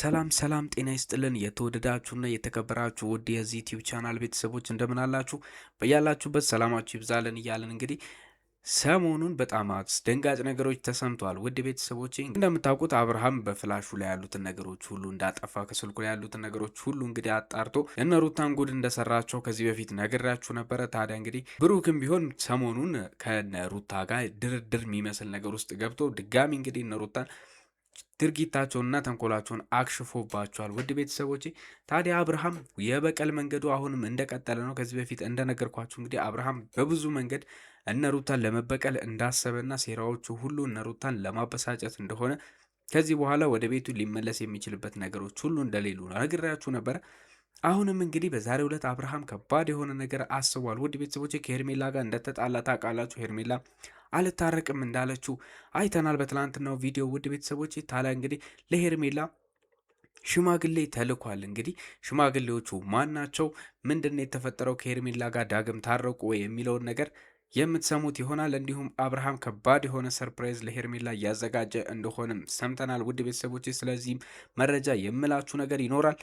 ሰላም ሰላም ጤና ይስጥልን የተወደዳችሁና የተከበራችሁ ውድ የዚህ ዩቲዩብ ቻናል ቤተሰቦች እንደምን አላችሁ? በያላችሁበት ሰላማችሁ ይብዛልን እያልን እንግዲህ ሰሞኑን በጣም አስደንጋጭ ነገሮች ተሰምተዋል። ውድ ቤተሰቦቼ እንደምታውቁት አብርሃም በፍላሹ ላይ ያሉትን ነገሮች ሁሉ እንዳጠፋ ከስልኩ ላይ ያሉትን ነገሮች ሁሉ እንግዲህ አጣርቶ እነ ሩታን ጉድ እንደሰራቸው ከዚህ በፊት ነግራችሁ ነበረ። ታዲያ እንግዲህ ብሩክም ቢሆን ሰሞኑን ከነ ሩታ ጋር ድርድር የሚመስል ነገር ውስጥ ገብቶ ድጋሚ እንግዲህ እነ ሩታን ድርጊታቸውንና ተንኮላቸውን አክሽፎባቸዋል። ውድ ቤተሰቦቼ ታዲያ አብርሃም የበቀል መንገዱ አሁንም እንደቀጠለ ነው። ከዚህ በፊት እንደነገርኳችሁ እንግዲህ አብርሃም በብዙ መንገድ እነሩታን ለመበቀል እንዳሰበና ሴራዎቹ ሁሉ እነሩታን ለማበሳጨት እንደሆነ ከዚህ በኋላ ወደ ቤቱ ሊመለስ የሚችልበት ነገሮች ሁሉ እንደሌሉ ነግራችሁ ነበረ። አሁንም እንግዲህ በዛሬው ዕለት አብርሃም ከባድ የሆነ ነገር አስቧል። ውድ ቤተሰቦቼ ከሄርሜላ ጋር እንደተጣላ ታውቃላችሁ። ሄርሜላ አልታረቅም እንዳለችው አይተናል በትላንትናው ቪዲዮ። ውድ ቤተሰቦቼ ታዲያ እንግዲህ ለሄርሜላ ሽማግሌ ተልኳል። እንግዲህ ሽማግሌዎቹ ማን ናቸው? ምንድን ነው የተፈጠረው? ከሄርሜላ ጋር ዳግም ታረቁ ወይ የሚለውን ነገር የምትሰሙት ይሆናል። እንዲሁም አብርሃም ከባድ የሆነ ሰርፕራይዝ ለሄርሜላ እያዘጋጀ እንደሆነም ሰምተናል። ውድ ቤተሰቦች ስለዚህም መረጃ የምላችሁ ነገር ይኖራል።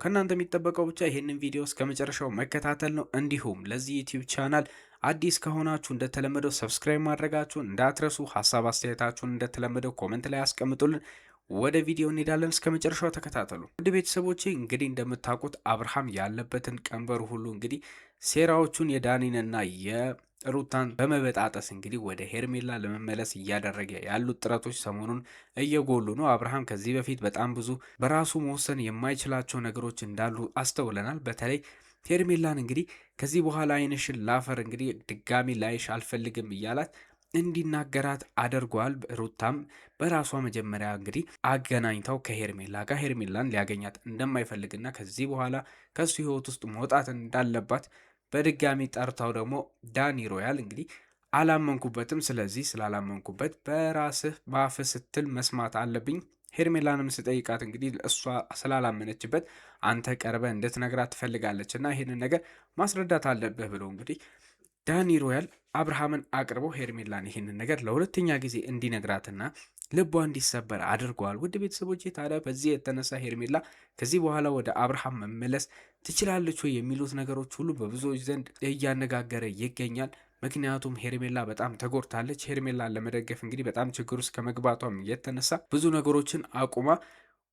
ከእናንተ የሚጠበቀው ብቻ ይህንን ቪዲዮ እስከ መጨረሻው መከታተል ነው። እንዲሁም ለዚህ ዩቲዩብ ቻናል አዲስ ከሆናችሁ እንደተለመደው ሰብስክራይብ ማድረጋችሁን እንዳትረሱ። ሀሳብ አስተያየታችሁን እንደተለመደው ኮመንት ላይ አስቀምጡልን። ወደ ቪዲዮ እንሄዳለን። እስከ መጨረሻው ተከታተሉ። ውድ ቤተሰቦቼ እንግዲህ እንደምታውቁት አብርሃም ያለበትን ቀንበር ሁሉ እንግዲህ ሴራዎቹን የዳኒንና የሩታን በመበጣጠስ እንግዲህ ወደ ሄርሜላ ለመመለስ እያደረገ ያሉት ጥረቶች ሰሞኑን እየጎሉ ነው። አብርሃም ከዚህ በፊት በጣም ብዙ በራሱ መወሰን የማይችላቸው ነገሮች እንዳሉ አስተውለናል። በተለይ ሄርሜላን እንግዲህ ከዚህ በኋላ አይንሽን ላፈር እንግዲህ ድጋሚ ላይሽ አልፈልግም እያላት እንዲናገራት አድርጓል። ሩታም በራሷ መጀመሪያ እንግዲህ አገናኝተው ከሄርሜላ ጋር ሄርሜላን ሊያገኛት እንደማይፈልግና ከዚህ በኋላ ከሱ ሕይወት ውስጥ መውጣት እንዳለባት በድጋሚ ጠርታው ደግሞ ዳኒ ሮያል እንግዲህ አላመንኩበትም፣ ስለዚህ ስላላመንኩበት በራስህ በአፍህ ስትል መስማት አለብኝ። ሄርሜላንም ስጠይቃት እንግዲህ እሷ ስላላመነችበት አንተ ቀርበ እንድትነግራት ትፈልጋለች እና ይህንን ነገር ማስረዳት አለብህ ብሎ እንግዲህ ዳኒ ሮያል አብርሃምን አቅርቦ ሄርሜላን ይህንን ነገር ለሁለተኛ ጊዜ እንዲነግራትና ልቧ እንዲሰበር አድርገዋል። ውድ ቤተሰቦች ታዲያ በዚህ የተነሳ ሄርሜላ ከዚህ በኋላ ወደ አብርሃም መመለስ ትችላለች ወይ የሚሉት ነገሮች ሁሉ በብዙዎች ዘንድ እያነጋገረ ይገኛል። ምክንያቱም ሄርሜላ በጣም ተጎድታለች። ሄርሜላን ለመደገፍ እንግዲህ በጣም ችግር ውስጥ ከመግባቷም የተነሳ ብዙ ነገሮችን አቁማ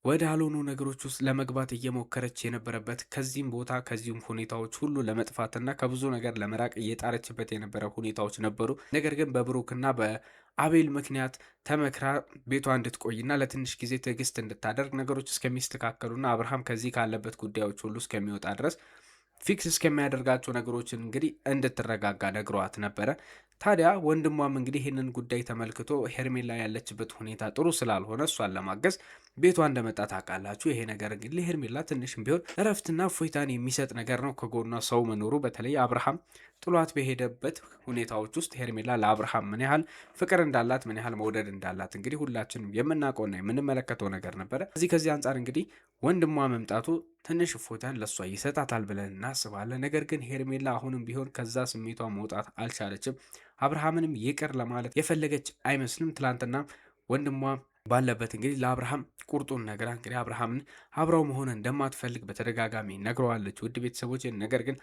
ወደ አልሆኑ ነገሮች ውስጥ ለመግባት እየሞከረች የነበረበት ከዚህም ቦታ ከዚሁም ሁኔታዎች ሁሉ ለመጥፋትና ከብዙ ነገር ለመራቅ እየጣረችበት የነበረ ሁኔታዎች ነበሩ። ነገር ግን በብሩክና በአቤል ምክንያት ተመክራ ቤቷ እንድትቆይና ለትንሽ ጊዜ ትዕግስት እንድታደርግ ነገሮች እስከሚስተካከሉና አብርሃም ከዚህ ካለበት ጉዳዮች ሁሉ እስከሚወጣ ድረስ ፊክስ እስከሚያደርጋቸው ነገሮችን እንግዲህ እንድትረጋጋ ነግሯት ነበረ። ታዲያ ወንድሟም እንግዲህ ይህንን ጉዳይ ተመልክቶ ሄርሜላ ያለችበት ሁኔታ ጥሩ ስላልሆነ እሷን ለማገዝ ቤቷ እንደመጣ ታውቃላችሁ። ይሄ ነገር እንግዲህ ለሄርሜላ ትንሽም ቢሆን እረፍትና እፎይታን የሚሰጥ ነገር ነው። ከጎኗ ሰው መኖሩ በተለይ አብርሃም ጥሏት በሄደበት ሁኔታዎች ውስጥ ሄርሜላ ለአብርሃም ምን ያህል ፍቅር እንዳላት ምን ያህል መውደድ እንዳላት እንግዲህ ሁላችንም የምናውቀውና የምንመለከተው ነገር ነበረ። ከዚህ አንጻር እንግዲህ ወንድሟ መምጣቱ ትንሽ እፎይታን ለእሷ ይሰጣታል ብለን እናስባለን። ነገር ግን ሄርሜላ አሁንም ቢሆን ከዛ ስሜቷ መውጣት አልቻለችም። አብርሃምንም ይቅር ለማለት የፈለገች አይመስልም። ትላንትና ወንድሟ ባለበት እንግዲህ ለአብርሃም ቁርጡን ነግራ እንግዲህ አብርሃምን አብረው መሆን እንደማትፈልግ በተደጋጋሚ ነግረዋለች። ውድ ቤተሰቦች ነገር ግን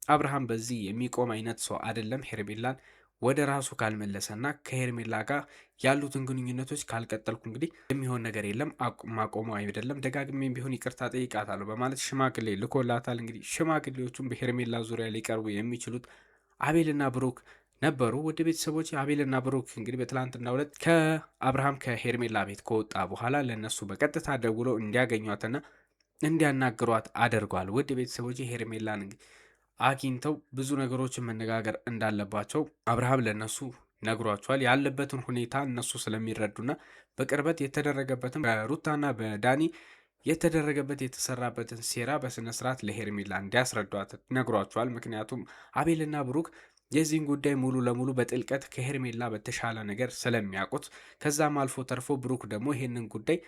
አብርሃም በዚህ የሚቆም አይነት ሰው አይደለም። ሄርሜላን ወደ ራሱ ካልመለሰና ከሄርሜላ ጋር ያሉትን ግንኙነቶች ካልቀጠልኩ እንግዲህ የሚሆን ነገር የለም፣ ማቆመው አይደለም፣ ደጋግሜም ቢሆን ይቅርታ ጠይቃታለሁ በማለት ሽማግሌ ልኮላታል። እንግዲህ ሽማግሌዎቹም በሄርሜላ ዙሪያ ሊቀርቡ የሚችሉት አቤልና ብሩክ ነበሩ። ውድ ቤተሰቦች አቤልና ብሩክ እንግዲህ በትላንትናው ዕለት ከአብርሃም ከሄርሜላ ቤት ከወጣ በኋላ ለእነሱ በቀጥታ ደውለው እንዲያገኟትና እንዲያናግሯት አድርጓል። ውድ ቤተሰቦች ሄርሜላን አግኝተው ብዙ ነገሮችን መነጋገር እንዳለባቸው አብርሃም ለእነሱ ነግሯቸዋል። ያለበትን ሁኔታ እነሱ ስለሚረዱና በቅርበት የተደረገበትን በሩታና በዳኒ የተደረገበት የተሰራበትን ሴራ በስነስርዓት ለሄርሜላ እንዲያስረዷት ነግሯቸዋል። ምክንያቱም አቤልና ብሩክ የዚህን ጉዳይ ሙሉ ለሙሉ በጥልቀት ከሄርሜላ በተሻለ ነገር ስለሚያውቁት ከዛም አልፎ ተርፎ ብሩክ ደግሞ ይሄንን ጉዳይ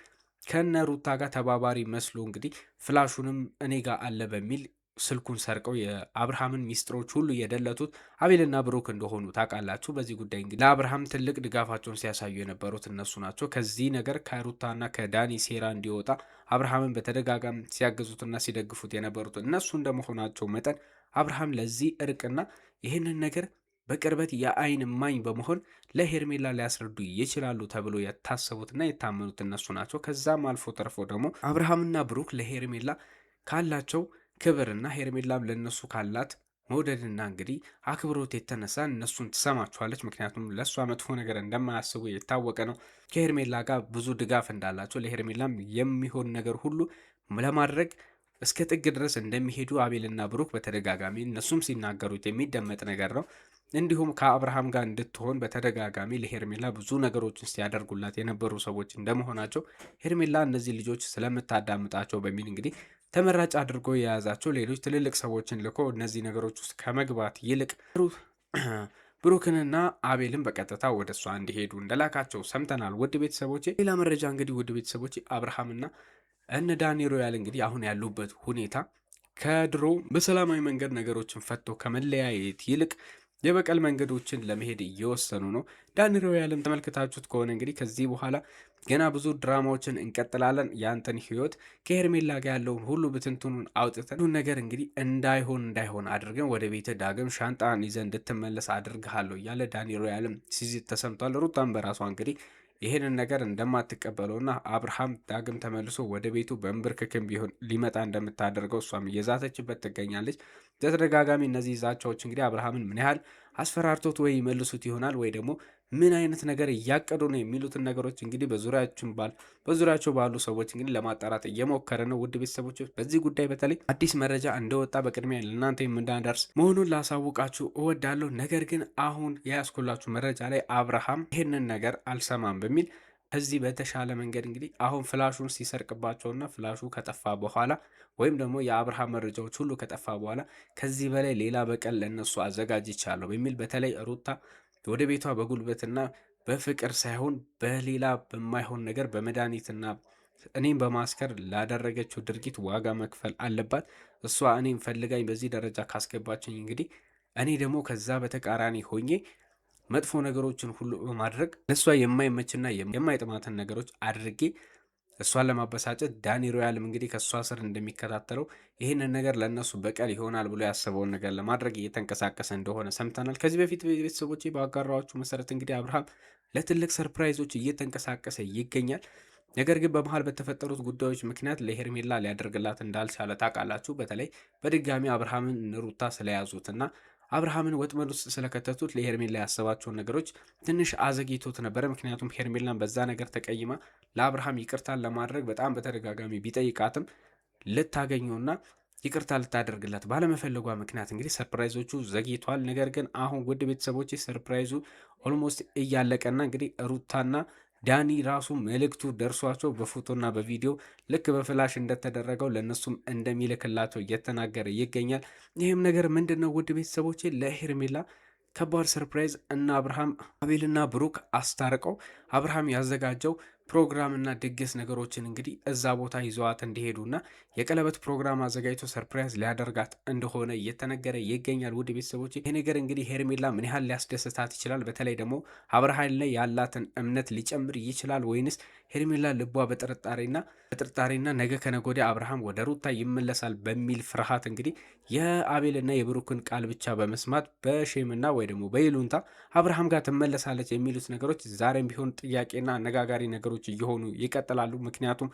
ከነ ሩታ ጋር ተባባሪ መስሎ እንግዲህ ፍላሹንም እኔ ጋር አለ በሚል ስልኩን ሰርቀው የአብርሃምን ሚስጥሮች ሁሉ የደለቱት አቤልና ብሩክ እንደሆኑ ታውቃላችሁ። በዚህ ጉዳይ እንግዲህ ለአብርሃም ትልቅ ድጋፋቸውን ሲያሳዩ የነበሩት እነሱ ናቸው። ከዚህ ነገር ከሩታና ከዳኒ ሴራ እንዲወጣ አብርሃምን በተደጋጋሚ ሲያገዙትና ሲደግፉት የነበሩት እነሱ እንደመሆናቸው መጠን አብርሃም ለዚህ እርቅና ይህንን ነገር በቅርበት የአይን እማኝ በመሆን ለሄርሜላ ሊያስረዱ ይችላሉ ተብሎ የታሰቡትና የታመኑት እነሱ ናቸው። ከዛም አልፎ ተርፎ ደግሞ አብርሃምና ብሩክ ለሄርሜላ ካላቸው ክብርና ሄርሜላም ለነሱ ካላት መውደድና እንግዲህ አክብሮት የተነሳ እነሱን ትሰማቸዋለች። ምክንያቱም ለእሷ መጥፎ ነገር እንደማያስቡ የታወቀ ነው። ከሄርሜላ ጋር ብዙ ድጋፍ እንዳላቸው ለሄርሜላም የሚሆን ነገር ሁሉ ለማድረግ እስከ ጥግ ድረስ እንደሚሄዱ አቤልና ብሩክ በተደጋጋሚ እነሱም ሲናገሩት የሚደመጥ ነገር ነው። እንዲሁም ከአብርሃም ጋር እንድትሆን በተደጋጋሚ ለሄርሜላ ብዙ ነገሮችን ሲያደርጉላት የነበሩ ሰዎች እንደመሆናቸው ሄርሜላ እነዚህ ልጆች ስለምታዳምጣቸው በሚል እንግዲህ ተመራጭ አድርጎ የያዛቸው ሌሎች ትልልቅ ሰዎችን ልኮ እነዚህ ነገሮች ውስጥ ከመግባት ይልቅ ብሩክንና አቤልን በቀጥታ ወደ እሷ እንዲሄዱ እንደላካቸው ሰምተናል። ውድ ቤተሰቦቼ ሌላ መረጃ እንግዲህ ውድ ቤተሰቦቼ አብርሃምና እነ ዳኒ ሮያል እንግዲህ አሁን ያሉበት ሁኔታ ከድሮ በሰላማዊ መንገድ ነገሮችን ፈቶ ከመለያየት ይልቅ የበቀል መንገዶችን ለመሄድ እየወሰኑ ነው። ዳኒ ሮያልም ተመልክታችሁት ከሆነ እንግዲህ ከዚህ በኋላ ገና ብዙ ድራማዎችን እንቀጥላለን፣ ያንተን ህይወት ከሄርሜላ ጋር ያለውን ሁሉ ብትንትኑን አውጥተን ሁሉን ነገር እንግዲህ እንዳይሆን አድርገን ወደ ቤት ዳግም ሻንጣን ይዘን እንድትመለስ አድርግሃለሁ እያለ ዳኒ ሮያልም ሲዝት ተሰምቷል። ሩታም በራሷ እንግዲህ ይህንን ነገር እንደማትቀበለውና አብርሃም ዳግም ተመልሶ ወደ ቤቱ በንብርክክም ቢሆን ሊመጣ እንደምታደርገው እሷም እየዛተችበት ትገኛለች። በተደጋጋሚ እነዚህ ዛቻዎች እንግዲህ አብርሃምን ምን ያህል አስፈራርቶት ወይ ይመልሱት ይሆናል ወይ ደግሞ ምን አይነት ነገር እያቀዱ ነው የሚሉትን ነገሮች እንግዲህ በዙሪያቸው ባሉ ሰዎች እንግዲህ ለማጣራት እየሞከረ ነው። ውድ ቤተሰቦች በዚህ ጉዳይ በተለይ አዲስ መረጃ እንደወጣ በቅድሚያ ለእናንተ የምናደርስ መሆኑን ላሳውቃችሁ እወዳለሁ። ነገር ግን አሁን የያዝኩላችሁ መረጃ ላይ አብርሃም ይህንን ነገር አልሰማም በሚል ከዚህ በተሻለ መንገድ እንግዲህ አሁን ፍላሹን ሲሰርቅባቸውና ፍላሹ ከጠፋ በኋላ ወይም ደግሞ የአብርሃም መረጃዎች ሁሉ ከጠፋ በኋላ ከዚህ በላይ ሌላ በቀል ለእነሱ አዘጋጅቻለሁ በሚል በተለይ ሩታ ወደ ቤቷ በጉልበትና በፍቅር ሳይሆን በሌላ በማይሆን ነገር በመድኃኒትና እኔም በማስከር ላደረገችው ድርጊት ዋጋ መክፈል አለባት። እሷ እኔም ፈልጋኝ በዚህ ደረጃ ካስገባችኝ እንግዲህ እኔ ደግሞ ከዛ በተቃራኒ ሆኜ መጥፎ ነገሮችን ሁሉ በማድረግ ለእሷ የማይመችና የማይጥማትን ነገሮች አድርጌ እሷን ለማበሳጨት ዳኒ ሮያልም እንግዲህ ከእሷ ስር እንደሚከታተለው ይህንን ነገር ለእነሱ በቀል ይሆናል ብሎ ያሰበውን ነገር ለማድረግ እየተንቀሳቀሰ እንደሆነ ሰምተናል። ከዚህ በፊት ቤተሰቦች ባጋራኋችሁ መሰረት እንግዲህ አብርሃም ለትልቅ ሰርፕራይዞች እየተንቀሳቀሰ ይገኛል። ነገር ግን በመሀል በተፈጠሩት ጉዳዮች ምክንያት ለሄርሜላ ሊያደርግላት እንዳልቻለ ታውቃላችሁ። በተለይ በድጋሚ አብርሃምን ሩታ ስለያዙትና አብርሃምን ወጥመድ ውስጥ ስለከተቱት ለሄርሜላ ያሰባቸውን ነገሮች ትንሽ አዘግይቶት ነበረ። ምክንያቱም ሄርሜላን በዛ ነገር ተቀይማ ለአብርሃም ይቅርታን ለማድረግ በጣም በተደጋጋሚ ቢጠይቃትም ልታገኘውና ይቅርታ ልታደርግላት ባለመፈለጓ ምክንያት እንግዲህ ሰርፕራይዞቹ ዘግይቷል። ነገር ግን አሁን ውድ ቤተሰቦች ሰርፕራይዙ ኦልሞስት እያለቀና እንግዲህ ሩታና ዳኒ ራሱ መልእክቱ ደርሷቸው በፎቶና በቪዲዮ ልክ በፍላሽ እንደተደረገው ለእነሱም እንደሚልክላቸው እየተናገረ ይገኛል። ይህም ነገር ምንድን ነው ውድ ቤተሰቦቼ ለሄርሜላ ከባድ ሰርፕራይዝ እና አቤልና ብሩክ አስታርቀው አብርሃም ያዘጋጀው ፕሮግራምና ድግስ ነገሮችን እንግዲህ እዛ ቦታ ይዘዋት እንዲሄዱና የቀለበት ፕሮግራም አዘጋጅቶ ሰርፕራይዝ ሊያደርጋት እንደሆነ እየተነገረ ይገኛል። ውድ ቤተሰቦች ይሄ ነገር እንግዲህ ሄርሜላ ምን ያህል ሊያስደስታት ይችላል? በተለይ ደግሞ አብርሃም ላይ ያላትን እምነት ሊጨምር ይችላል ወይንስ ሄርሜላ ልቧ በጥርጣሬና ነገ ከነገ ወዲያ አብርሃም ወደ ሩታ ይመለሳል በሚል ፍርሃት እንግዲህ የአቤልና የብሩክን ቃል ብቻ በመስማት በሼምና ወይ ደግሞ በይሉንታ አብርሃም ጋር ትመለሳለች የሚሉት ነገሮች ዛሬም ቢሆን ጥያቄና አነጋጋሪ ነገሮች እየሆኑ ይቀጥላሉ። ምክንያቱም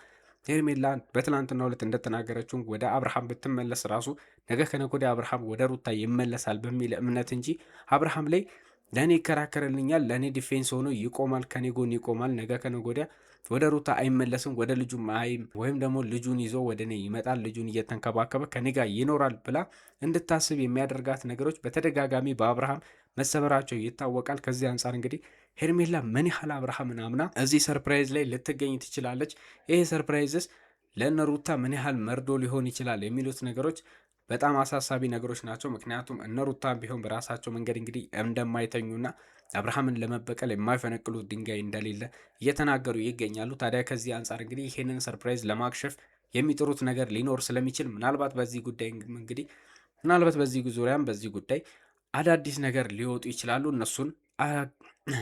ሄርሜላ በትናንትናው ዕለት እንደተናገረችው ወደ አብርሃም ብትመለስ ራሱ ነገ ከነገ ወዲያ አብርሃም ወደ ሩታ ይመለሳል በሚል እምነት እንጂ አብርሃም ላይ ለእኔ ይከራከርልኛል፣ ለእኔ ዲፌንስ ሆኖ ይቆማል፣ ከኔ ጎን ይቆማል፣ ነገ ከነገ ወዲያ ወደ ሩታ አይመለስም፣ ወደ ልጁ ወይም ደግሞ ልጁን ይዞ ወደ እኔ ይመጣል፣ ልጁን እየተንከባከበ ከኔ ጋር ይኖራል ብላ እንድታስብ የሚያደርጋት ነገሮች በተደጋጋሚ በአብርሃም መሰበራቸው ይታወቃል። ከዚህ አንጻር እንግዲህ ሄርሜላ ምን ያህል አብርሃምን አምና እዚህ ሰርፕራይዝ ላይ ልትገኝ ትችላለች? ይሄ ሰርፕራይዝስ ለእነ ሩታ ምን ያህል መርዶ ሊሆን ይችላል? የሚሉት ነገሮች በጣም አሳሳቢ ነገሮች ናቸው። ምክንያቱም እነ ሩታም ቢሆን በራሳቸው መንገድ እንግዲህ እንደማይተኙና አብርሃምን ለመበቀል የማይፈነቅሉት ድንጋይ እንደሌለ እየተናገሩ ይገኛሉ። ታዲያ ከዚህ አንጻር እንግዲህ ይህንን ሰርፕራይዝ ለማክሸፍ የሚጥሩት ነገር ሊኖር ስለሚችል ምናልባት በዚህ ጉዳይ እንግዲህ በዚህ ዙሪያም በዚህ ጉዳይ አዳዲስ ነገር ሊወጡ ይችላሉ።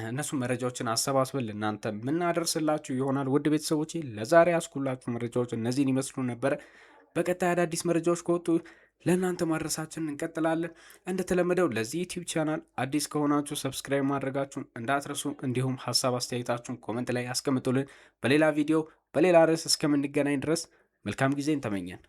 እነሱን መረጃዎችን አሰባስበን ለእናንተ የምናደርስላችሁ ይሆናል። ውድ ቤተሰቦቼ ለዛሬ ያስኩላችሁ መረጃዎች እነዚህን ይመስሉ ነበረ። በቀጣይ አዳዲስ መረጃዎች ከወጡ ለእናንተ ማድረሳችንን እንቀጥላለን። እንደተለመደው ለዚህ ዩቲዩብ ቻናል አዲስ ከሆናችሁ ሰብስክራይብ ማድረጋችሁን እንዳትረሱ፣ እንዲሁም ሀሳብ አስተያየታችሁን ኮመንት ላይ ያስቀምጡልን። በሌላ ቪዲዮ በሌላ ርዕስ እስከምንገናኝ ድረስ መልካም ጊዜን ተመኘን።